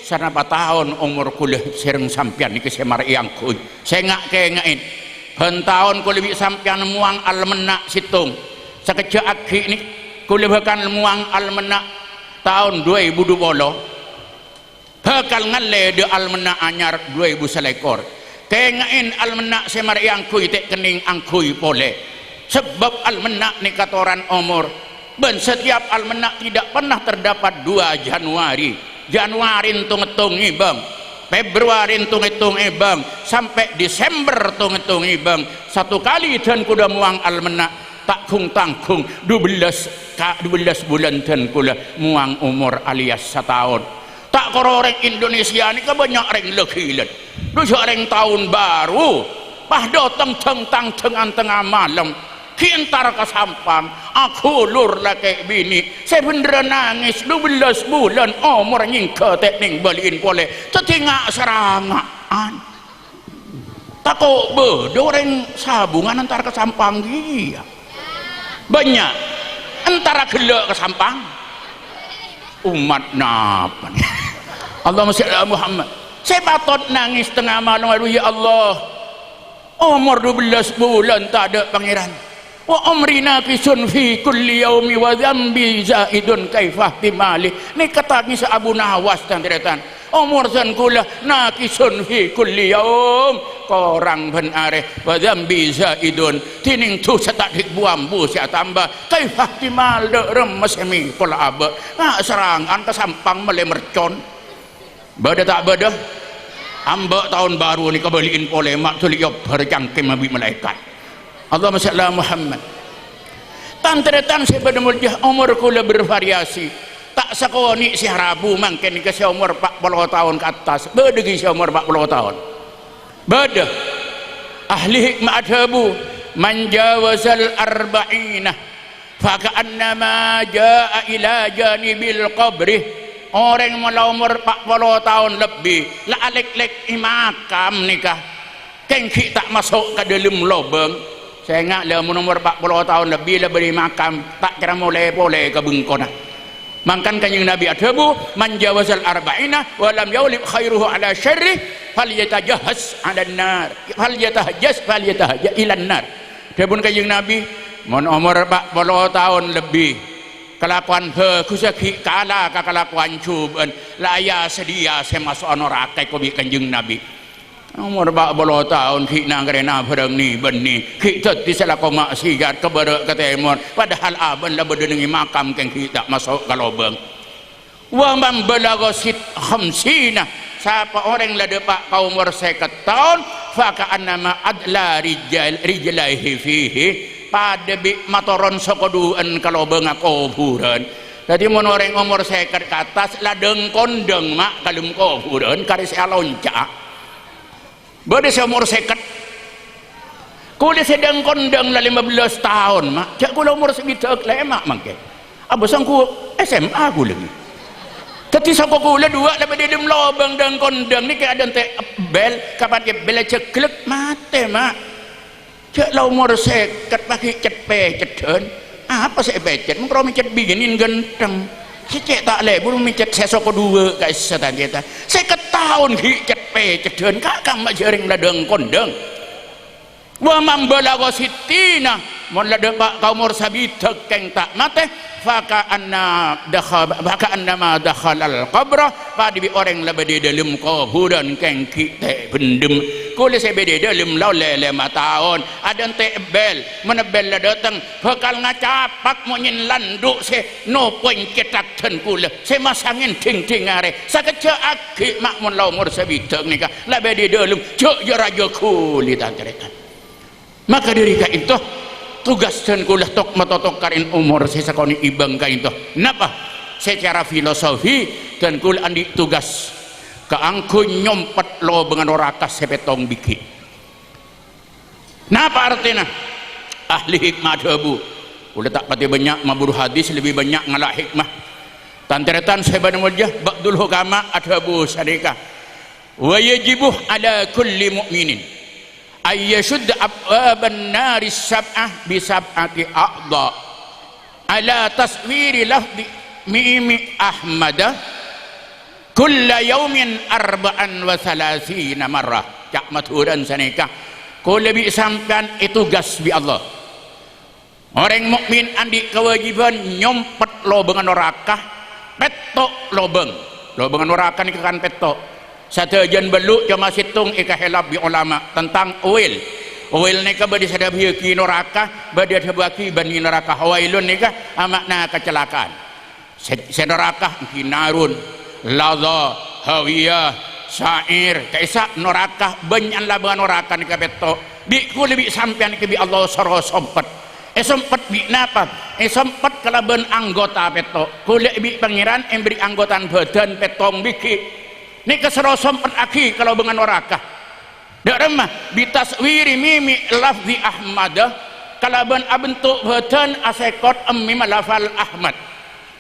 sanapa tahun umur kula sering sampian ni kesemar yang kuy saya ngak kengain ben tahun kula lebih sampian muang almenak situng sekejap aki ni kula bahkan muang almenak tahun 2020 bakal ngale de almenak anyar 2000 selekor kengain almenak semar yang kuy tek kening angkuy pole sebab almenak ni katoran umur ben setiap almenak tidak pernah terdapat 2 Januari hitung-hitung ibang Februari hitung-hitung ibang sampai Desember hitung-hitung ibang satu kali dan kuda muang almenak tak kung tangkung 12 bulan dan kuda muang umur alias setahun tak kororeng Indonesia ni kebanyak orang lekilan dulu orang tahun baru pah datang teng tengah malam kintar ke sampang aku lur laki bini saya bener nangis 12 bulan umur nyingke teknik baliin boleh tetingak serangan takut bedoreng sabungan antar ke sampang dia banyak antara gelak ke sampang umat napa Allahumma sholli ala Muhammad saya patut nangis tengah malam aduh ya Allah umur 12 bulan tak ada pangeran wa umrina kisun fi kulli yaumi wa dhanbi zaidun kaifah timali ni kata kisah Abu Nawas dan teretan umur san kula nakisun fi kulli yaum korang ben areh wa dhanbi zaidun tining tu setak dik buambu sia tambah kaifah timal de remes mi kula abe serangan ke sampang mele mercon bada tak bada ambek tahun baru ni kebaliin polemak tulik yo berjangkim nabi malaikat Allahumma shalli ala Muhammad tanteretan saya pada mulia umur kula bervariasi tak sakoni si Rabu mangken ke umur 40 tahun ke atas bedegi si umur 40 tahun beda ahli hikmah adhabu man jawazal arba'ina faka'annama jaa ila janibil qabri orang mula umur 40 tahun lebih la alek-lek imakam nikah kengki tak masuk ke dalam lubang saya ingat lah umur 40 tahun lebih lah beri makam tak kira mulai boleh ke bengkona makan kanjeng Nabi adhabu man jawazal arba'ina walam yaulib khairuhu ala syarrih fal yatajahaz ala nar fal yatahajjaz ilan nar adapun kanjeng Nabi mun umur 40 tahun lebih kelakuan kusaki kala kelakuan cuban laya sedia saya masuk neraka ko bi kanjeng Nabi umur 40 tahun kita kerana perang ni benih kita tidak maksiat kepada ketemon padahal aban lah berdengi makam yang kita masuk ke lubang wa man balagha khamsina siapa orang lah depak kaum umur 50 tahun fa ka'annama adla rijlaihi fihi pada bi matoron sokoduan kalau benga kuburan Jadi mun orang umur 50 ke atas ladeng kondeng mak kalem ko bureun kari saya lonca. Bade umur 50. Kule sedang kondeng lah 15 tahun mak. Cak kula umur segitu lemak mangke. Abang ku SMA ku lagi. Tapi sako kula dua lepas dia lobang dan kondeng ni kayak ada teh bel kapan dia bel ceklek mate mak. Cak la umur 50 pakai cet pe ceten. Apa saya becet mengkro micet biginin genteng si cek tak le buru micet saya soko dua guys setan kita saya ketahun hi cet pe ceden kakang mak jering ladeng kondeng wa mambala gositina mon ladeng pak kaumur sabita keng tak mate faka anna ma dakhal al qabra padi bi orang lebih dalam kuburan keng kita pendem kulis saya beda dalam lau lele tahun ada ente bel menebel lah datang bakal ngacapak monyin landuk se no poin ketak ten kula saya masangin ting are saya keca aki mak mon lau umur sabita ni kah lebih di dalam cok je raja kulit antretan maka diri ka itu tugas dan kulah tok matotok karin umur saya sakoni ibang ka itu napa secara filosofi dan kul andi tugas keangku nyompet lo dengan orakas sepetong biki napa artinya ahli hikmah dabu udah tak pati banyak mabur hadis lebih banyak ngalak hikmah tanteretan seban wajah ba'dul hukama adabu sadika wa yajibuh ala kulli mu'minin ayyashud abwaban nari sab'ah bisab'ati a'dha ala taswiri lafdi mimi ahmadah kulla yaumin arba'an wa salasina marrah cak maturan sanika ko lebih sampean itu gas bi Allah orang mukmin andi kewajiban nyompet lobengan neraka petok lobengan neraka ni kan petok satajan beluk cuma situng ika helab bi ulama tentang oil ni ka badi sadab ki neraka badi habaki bani neraka hawailun ni ka makna kecelakaan neraka kinarun laza hawiyah syair kaisa neraka banyak labangan neraka ni ka petok bi ku lebih sampean ke bi Allah saro sompet sompet bi napa sompet kalaban anggota petok ku lebih pangeran emberi anggotan badan petong biki ni kesero sompet aki kalau dengan neraka dak remah bitaswiri mimi lafzi ahmadah kalaban abentuk badan asekot mim lafal ahmad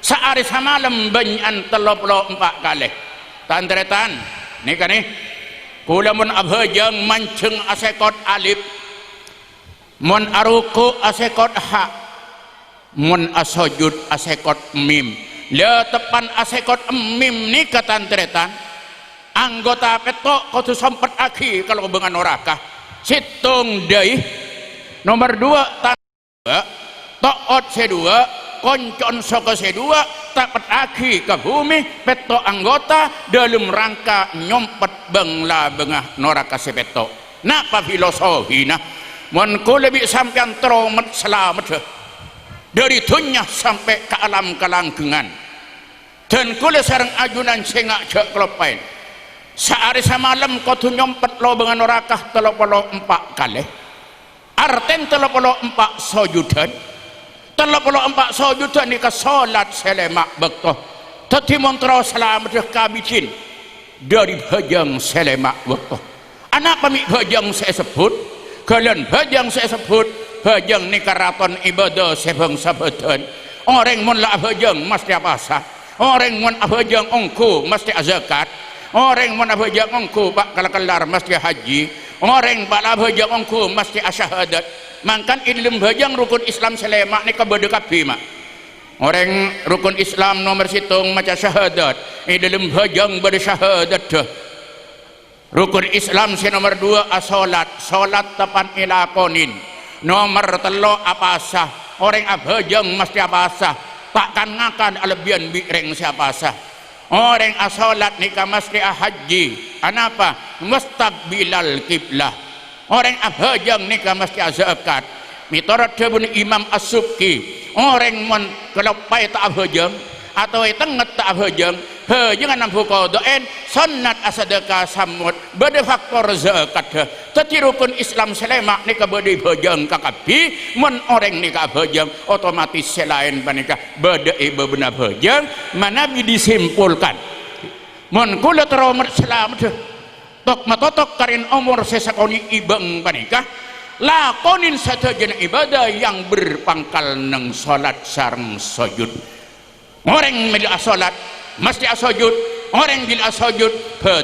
saari samalam banyan 34 kali tantretan ni kan ni kula mun abhajang manceng asekot alif mun aruku asekot ha mun asujud asekot mim la tepan asekot mim ni katantretan anggota petok kudu sompet aki kalau dengan neraka situng deui nomor 2 toot sedua koncon soko sedua tapat aki ke bumi petok anggota dalam rangka nyompet bengla bengah neraka sepetok napa filosofina mun ku lebih sampean teromet selamat dari dunia sampai ke alam kelanggengan dan kula sareng ajunan sengak jak klepain sehari semalam kau tu nyompet lo dengan neraka 34 kali arten 34 sojudan 34 sojudan ni ka salat selemak bektoh tadi montra selamat kabicin dari bajang selemak bektoh anak pamik bajang saya sebut kalian bajang saya sebut bajang ni karaton ibadah sebangsa badan orang mun la bajang mesti apa orang mun bajang ongku mesti zakat orang mana bajak engkau bak kelar mesti haji orang bak bajak engkau mesti asyahadat mangkan ilmu bajang rukun Islam selemak ni kabede kapi mak orang rukun Islam nomor situng macam syahadat ilmu bajang bade syahadat dah rukun Islam si nomor 2 salat tepan ilakonin nomor 3 apa sah orang abajang mesti apa sah takkan ngakan alebian bireng siapa sah orang asolat nikah mesti haji anapa mustaqbilal kiblah orang abhajang nikah mesti zakat mitorot jabun Imam As-Subki orang mon kelepai tak abhajang atau tenget tak abhajang jangan nampu qadaen sunnat asadaka samut bade faktor zakat tati rukun Islam selemak nika bade bejeng kakapi mun orang nika bejeng otomatis selain panika bade bebenah bejeng manabi disimpulkan mun kula teromer selamat tok matotok karin umur sesakoni ibeng panika lakonin satajana ibadah yang berpangkal neng salat sareng sujud orang mil salat mesti asujud orang bil asujud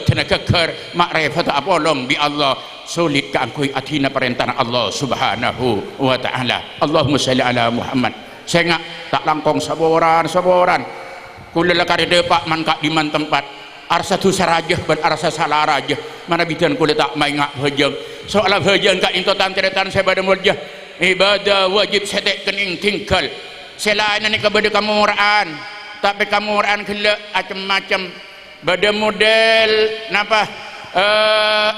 tenaga ker makrifat apolong bi Allah sulit keangkui atina perintah Allah subhanahu wa ta'ala. Allahumma salli ala Muhammad. Saya tak langkong saboran kula lakari depak man kak di man tempat arsa tu sarajah ban arsa salah raja mana bidan kula tak mai ngak hejeng soal hejeng kak into tanteretan saya pada muljah ibadah wajib setek kening tingkal selain ni kepada kamuraan tapi kamuraan kela macam-macam pada model napa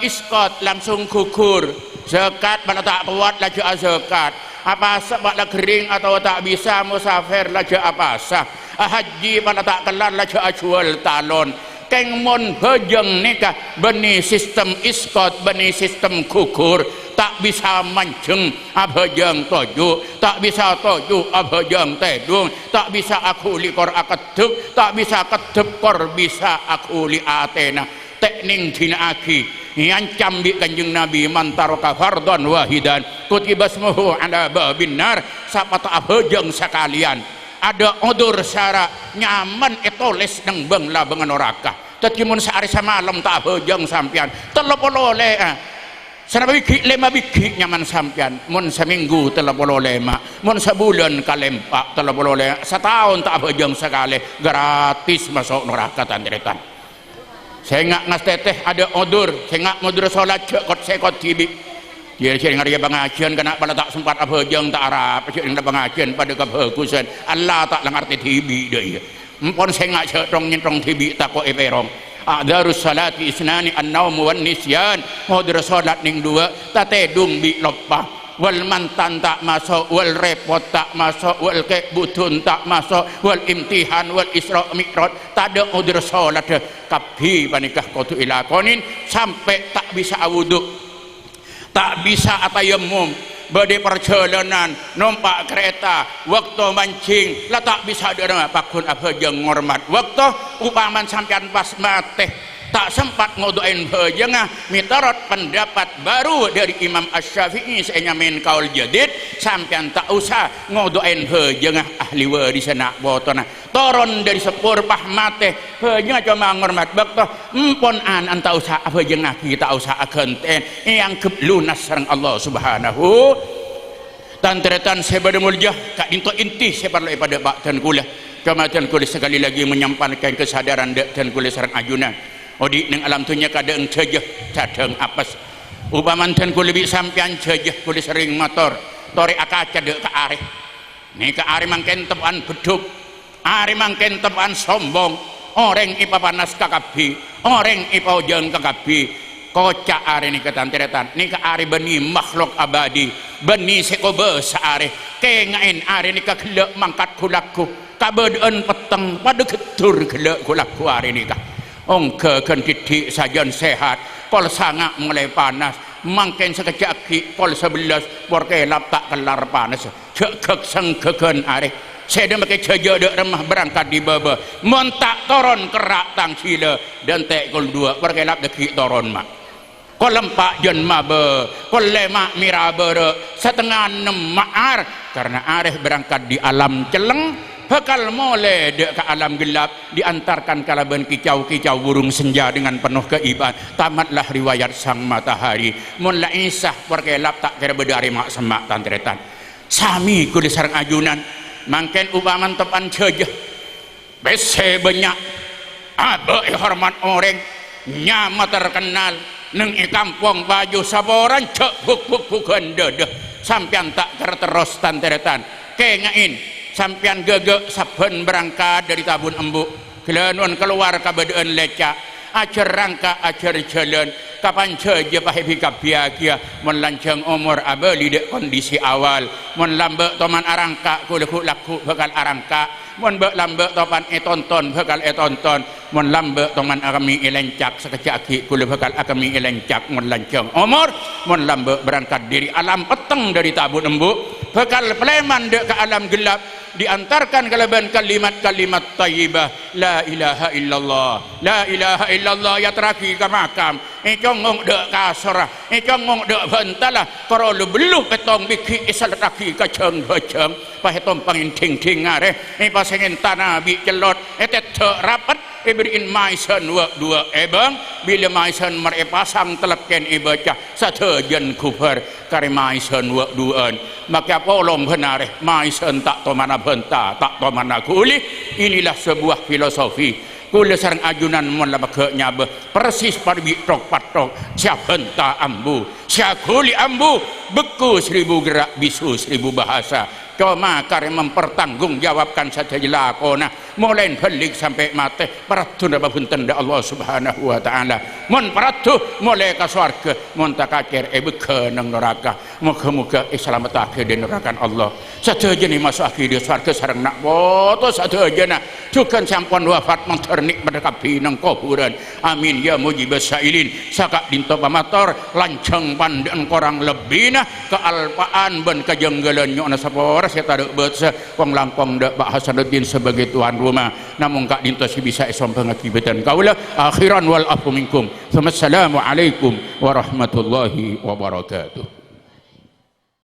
iskot langsung kukur zakat pada tak kuat laju zakat apa sebab lah kering atau tak bisa musafir laju apa sah haji pada tak kelar laju ajual talon keng mon hejeng nikah beni sistem iskot beni sistem kukur tak bisa mancing abhejeng toju tak bisa toju abhejeng tedung tak bisa aku likor aketup tak bisa ketup kor bisa aku li atena tekning dina aki ngancam bi kanjeng Nabi mantaroka fardon wahidan kutibasmuhu ala babin nar sapata abhejeng sekalian ada odur syara nyaman etoles nang bangla bengan oraka tetimun sehari semalam tak abhejeng sampian telepolole sana biki lima biki nyaman sampian mun seminggu telepolole mun sebulan kalempak telepolole setahun tak abhejeng sekali gratis masuk neraka tanderetan saya ngak ngas teteh ada odur saya ngak modur sholat cekot sekot tibi dia cari ngaria pengajian kena pada tak sempat abhejeng tak arab cari ngaria pengajian pada kebagusan Allah tak lengarti tibi dia empon saya ngak cetong nyentong tibi tak kok eperong a'darus salati isnani an-naum wan nisyan modur sholat ning dua tatedung bi lopah wal mantan tak masuk wal repot tak masuk wal kebutun tak masuk wal imtihan wal isra mi'raj tak ada udur salat kabi panikah qatu ilakonin sampai tak bisa wudu tak bisa atayamum bade perjalanan numpak kereta waktu mancing lah tak bisa ada pakun abhejeng ngormat waktu upaman sampean pas mati tak sempat ngodoain bejengah mitarot pendapat baru dari Imam Asy-Syafi'i saya nyamin kaul jadid sampean tak usah ngodoain bejengah ahli waris nak botona toron dari sepur pahmate bejengah cuma ngormat bakto empon an tak usah bejengah kita usah agenten yang keblunas sareng Allah subhanahu tanteretan saya pada muljah kak dinto inti saya perlu pada bak dan kula kemudian kula sekali lagi menyampaikan kesadaran dan kula sareng ajunan odi ning alam dunya kadang cejeh cadang apes upamanten ku lebih sampean cejeh ku sering motor tori akaca dek ka areh ni ka areh mangken tepan beduk areh mangken tepan sombong orang ipa panas kakabi orang ipa ujeng kakabi kocak areh ni ketanteretan ni ka areh beni makhluk abadi beni sekobe saareh kengain areh ni ka gelek mangkat kulaku kabedeun peteng pada ketur gelek kulaku areh ni ka ongke kan titik sajan sehat pol sangak mulai panas mangken sekejap ki pol 11 porkelap tak kelar panas cekek sengkeken areh saya dah pakai ceja dek remah berangkat di baba montak toron kerak tang sila dan tek kol 2 porkelap deki toron mak kol 4 jen mabe kol 5 mirabe setengah 6 ma'ar karena areh berangkat di alam celeng bakal mulai dek ke alam gelap diantarkan kalaban kicau-kicau burung senja dengan penuh keiban tamatlah riwayat sang matahari mun la isah perkelap tak kira bedari mak semak tantretan sami kudu sareng ajunan mangken upaman tepan cejeh bese banyak abe hormat orang nyama terkenal neng kampung baju saboran cek buk-buk-bukan dedeh sampean tak terus tantretan kengain sampean gegek saben berangkat dari tabun embuk kelanun keluar kabadaan lecak ajar rangka ajar jalan kapan saja pahebi kabiagia melancang umur abali dek kondisi awal mun lambek toman arangka kuluk laku bakal arangka mun bek lambek topan etonton bakal etonton mun lambe toman agami elencak sekecak aki kula bakal agami elencak mun lancang umur mun lambe berangkat dari alam peteng dari tabut embuk bakal peleman dek ke alam gelap diantarkan kalaban kalimat-kalimat tayyibah la ilaha illallah la ilaha illallah ya teraki ke makam congong dek kasrah congong dek bentalah kalau lu beluh petong biki isal raki ke ceng beceng pahetom pangin ting-ting ngare pasengin tanah bi celot etet rapat beriin maisan dua ebang bila maisan mere pasang teleken ibaca satejen kufar kare maisan duaan maka polong benar maisan tak to mana benta tak to mana kuli inilah sebuah filosofi kula sareng ajunan mun labake nyabe persis parbi tok patok siap benta ambu siap kuli ambu beku 1000 gerak bisu 1000 bahasa cuma kare mempertanggungjawabkan saja lakona mulai balik sampai mati paratu napa punten da Allah Subhanahu wa taala mun paratu mulai ka swarga mun takacer beke nang neraka muga-muga slametake di neraka Allah sadayana masuk akhir di swarga sareng nak foto sadayana jukan sampun wafat menternik berdekapi nang kuburan amin ya mujibas sailin sakak dinto pamator lanceng pandan korang lebina kealpaan ben kajenggelan nyona sapor saya tak ada wong langkong dak Pak Hasanuddin sebagai tuan rumah namun kak dinto si bisa esom pengakibatan kaula akhiran wal afu minkum. Assalamualaikum warahmatullahi wabarakatuh.